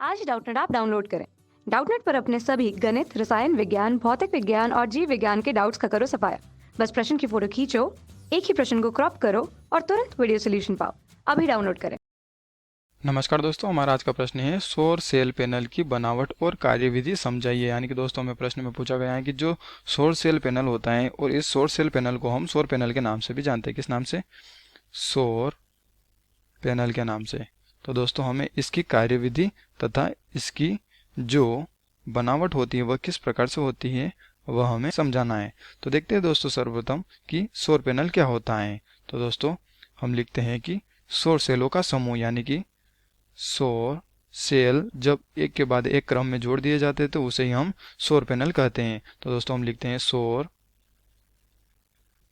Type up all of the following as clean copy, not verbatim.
आज Doubtnut app download करें। Doubtnut पर अपने सभी गणित, रसायन विज्ञान, भौतिक विज्ञान और जीव विज्ञान के डाउट्स का करो सफाया। बस प्रश्न की फोटो खींचो, एक ही प्रश्न को क्रॉप करो और तुरंत वीडियो सोल्यूशन पाओ। अभी डाउनलोड करें। नमस्कार दोस्तों, हमारा आज का प्रश्न है सौर सेल पैनल की बनावट और कार्यविधि समझाइए। यानी कि दोस्तों हमें प्रश्न में पूछा गया है कि जो सौर सेल पैनल होता है और इस सौर सेल पैनल को हम सौर पैनल के नाम से भी जानते हैं। किस नाम से? सौर पैनल के नाम से। तो दोस्तों हमें इसकी कार्यविधि तथा इसकी जो बनावट होती है वह किस प्रकार से होती है वह हमें समझाना है। तो देखते हैं दोस्तों सर्वप्रथम कि सौर पैनल क्या होता है। तो दोस्तों हम लिखते हैं कि सौर सेलों का समूह, यानी कि सौर सेल जब एक के बाद एक क्रम में जोड़ दिए जाते हैं तो उसे ही हम सौर पैनल कहते हैं। तो दोस्तों हम लिखते हैं सौर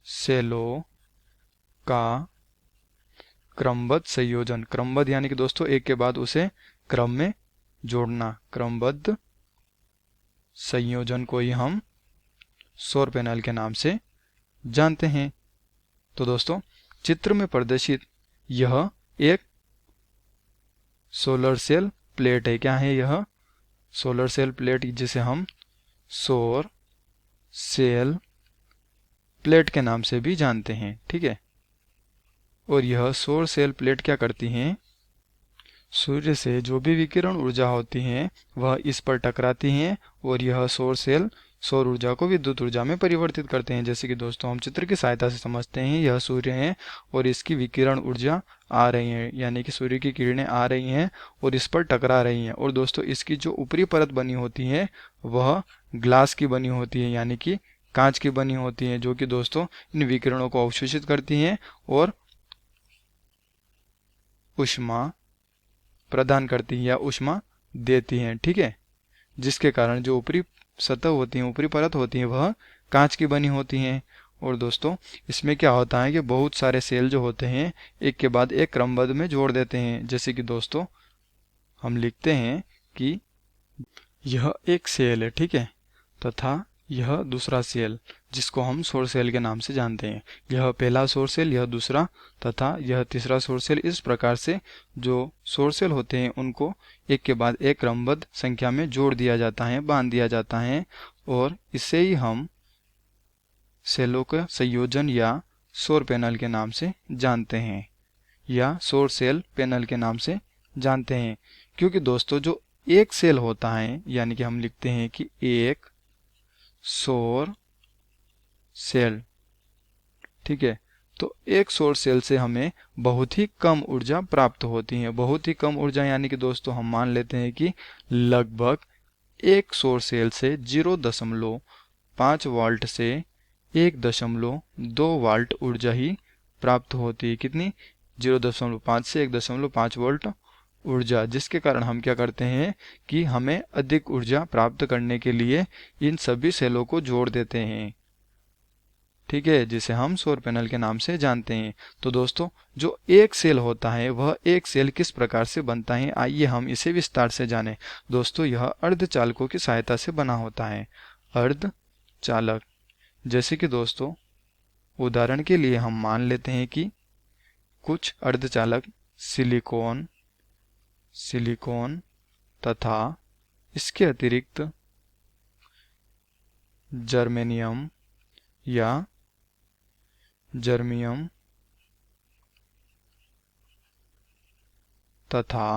सेलों का क्रमबद्ध संयोजन। क्रमबद्ध यानी कि दोस्तों एक के बाद उसे क्रम में जोड़ना। क्रमबद्ध संयोजन को ही हम सौर पैनल के नाम से जानते हैं। तो दोस्तों चित्र में प्रदर्शित यह एक सोलर सेल प्लेट है। क्या है यह? सोलर सेल प्लेट, जिसे हम सौर सेल प्लेट के नाम से भी जानते हैं। ठीक है। और यह सौर सेल प्लेट क्या करती हैं? सूर्य से जो भी विकिरण ऊर्जा होती है वह इस पर टकराती हैं और यह सौर सेल सौर ऊर्जा को विद्युत ऊर्जा में परिवर्तित करते हैं। जैसे कि दोस्तों हम चित्र की सहायता से समझते हैं, यह सूर्य है और इसकी विकिरण ऊर्जा आ रही है, यानी कि सूर्य की किरणें आ रही हैं और इस पर टकरा रही हैं। और दोस्तों इसकी जो ऊपरी परत बनी होती है वह ग्लास की बनी होती है, यानी कि कांच की बनी होती है, जो कि दोस्तों इन विकिरणों को अवशोषित करती हैं और ऊष्मा प्रदान करती है या ऊष्मा देती हैं। ठीक है। जिसके कारण जो ऊपरी सतह होती है, ऊपरी परत होती है, वह कांच की बनी होती हैं। और दोस्तों इसमें क्या होता है कि बहुत सारे सेल जो होते हैं एक के बाद एक क्रमबद्ध में जोड़ देते हैं। जैसे कि दोस्तों हम लिखते हैं कि यह एक सेल है, ठीक है, तथा यह दूसरा सेल जिसको हम सौर सेल के नाम से जानते हैं। यह पहला सौर सेल, यह दूसरा तथा यह तीसरा सौर सेल। इस प्रकार से जो सौर सेल होते हैं उनको एक के बाद एक क्रमबद्ध संख्या में जोड़ दिया जाता है, बांध दिया जाता है और इससे ही हम सेलों का संयोजन या सौर पैनल के नाम से जानते हैं या सौर सेल पैनल के नाम से जानते हैं। क्योंकि दोस्तों जो एक सेल होता है, यानी कि हम लिखते हैं कि एक सौर सेल, ठीक है, तो एक सौर सेल से हमें बहुत ही कम ऊर्जा प्राप्त होती है। बहुत ही कम ऊर्जा यानी कि दोस्तों हम मान लेते हैं कि लगभग एक सौर सेल से 0.5 वाल्ट से 1.2 वाल्ट ऊर्जा ही प्राप्त होती है। कितनी? 0.5 से 1.5 वोल्ट ऊर्जा। जिसके कारण हम क्या करते हैं कि हमें अधिक ऊर्जा प्राप्त करने के लिए इन सभी सेलों को जोड़ देते हैं, ठीक है, जिसे हम सौर पैनल के नाम से जानते हैं। तो दोस्तों जो एक सेल होता है वह एक सेल किस प्रकार से बनता है, आइए हम इसे विस्तार से जानें। दोस्तों यह अर्धचालकों की सहायता से बना होता है। अर्धचालक, जैसे कि दोस्तों उदाहरण के लिए हम मान लेते हैं कि कुछ अर्धचालक सिलिकॉन तथा इसके अतिरिक्त जर्मेनियम या जर्मियम तथा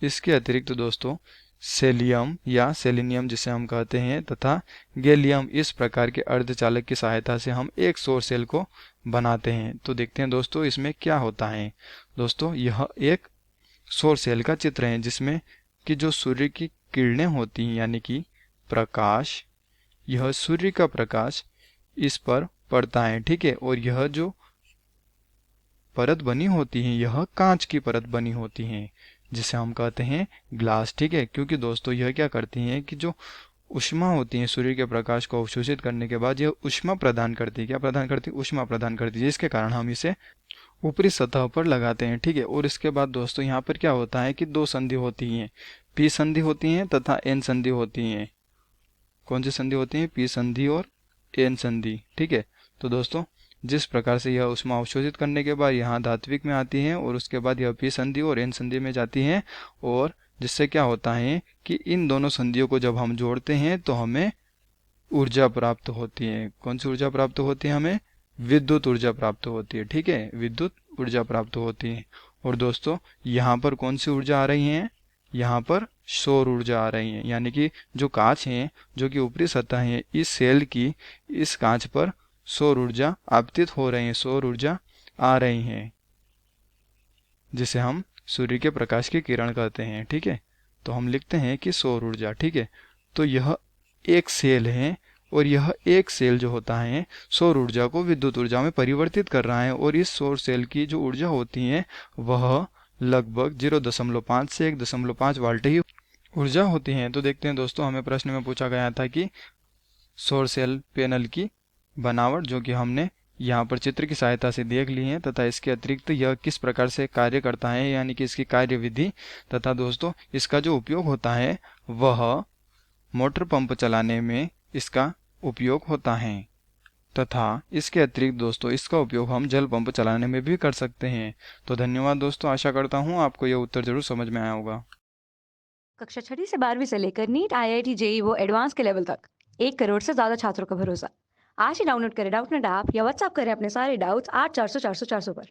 इसके अतिरिक्त दोस्तों सेलियम या सेलेनियम जिसे हम कहते हैं तथा गैलियम, इस प्रकार के अर्धचालक की सहायता से हम एक सौर सेल को बनाते हैं। तो देखते हैं दोस्तों इसमें क्या होता है। दोस्तों यह एक सौर सेल का चित्र है जिसमें कि जो सूर्य की किरणें होती हैं, यानी कि प्रकाश, यह सूर्य का प्रकाश इस पर पड़ता है, ठीक है, और यह जो परत बनी होती है यह कांच की परत बनी होती है जिसे हम कहते हैं ग्लास, ठीक है। क्योंकि दोस्तों यह क्या करती हैं कि जो ऊष्मा होती है सूर्य के प्रकाश को अवशोषित करने के बाद यह ऊष्मा प्रदान करती है। क्या प्रदान करती है? ऊष्मा प्रदान करती है, जिसके कारण हम इसे ऊपरी सतह पर लगाते हैं, ठीक है। और इसके बाद दोस्तों यहाँ पर क्या होता है कि दो संधि होती हैं, पी संधि होती हैं तथा एन संधि होती हैं। कौन सी संधि होती है? पी संधि और एन संधि, ठीक है। तो दोस्तों जिस प्रकार से यह ऊष्मा अवशोषित करने के बाद यहाँ धात्विक में आती है और उसके बाद यह पी संधि और एन संधि में जाती है और जिससे क्या होता है कि इन दोनों संधियों को जब हम जोड़ते हैं तो हमें ऊर्जा प्राप्त होती है। कौन सी ऊर्जा प्राप्त होती है? हमें विद्युत ऊर्जा प्राप्त होती है। ठीक है, विद्युत ऊर्जा प्राप्त होती है। और दोस्तों यहाँ पर कौन सी ऊर्जा आ रही है? यहाँ पर सौर ऊर्जा आ रही है, यानी कि जो कांच है, जो कि ऊपरी सतह है इस सेल की, इस कांच पर सौर ऊर्जा आपतित हो रही है, सौर ऊर्जा आ रही है, जिसे हम सूर्य के प्रकाश की किरण कहते हैं। ठीक है, तो हम लिखते हैं कि सौर ऊर्जा। ठीक है, तो यह एक सेल है और यह एक सेल जो होता है सौर ऊर्जा को विद्युत ऊर्जा में परिवर्तित कर रहा है, और इस सौर सेल की जो ऊर्जा होती है वह लगभग 0.5 से 1.5 वाल्ट ही ऊर्जा होती है। तो देखते हैं दोस्तों, हमें प्रश्न में पूछा गया था कि सौर सेल पैनल की बनावट, जो कि हमने यहाँ पर चित्र की सहायता से देख ली है, तथा इसके अतिरिक्त यह किस प्रकार से कार्य करता है, यानी कि इसकी कार्यविधि, तथा दोस्तों इसका जो उपयोग होता है वह मोटर पंप चलाने में इसका उपयोग होता है, तथा इसके अतिरिक्त दोस्तों इसका उपयोग हम जल पंप चलाने में भी कर सकते हैं। तो धन्यवाद दोस्तों, आशा करता हूँ आपको यह उत्तर जरूर समझ में आया होगा। कक्षा 6ठी से 12वीं से लेकर नीट, IIT, JEE वो एडवांस के लेवल तक 1 करोड़ से ज्यादा छात्रों का भरोसा। आज ही डाउनलोड करें डाउटनेट ऐप या व्हाट्सएप करें अपने सारे डाउट्स 8400 400 400 पर।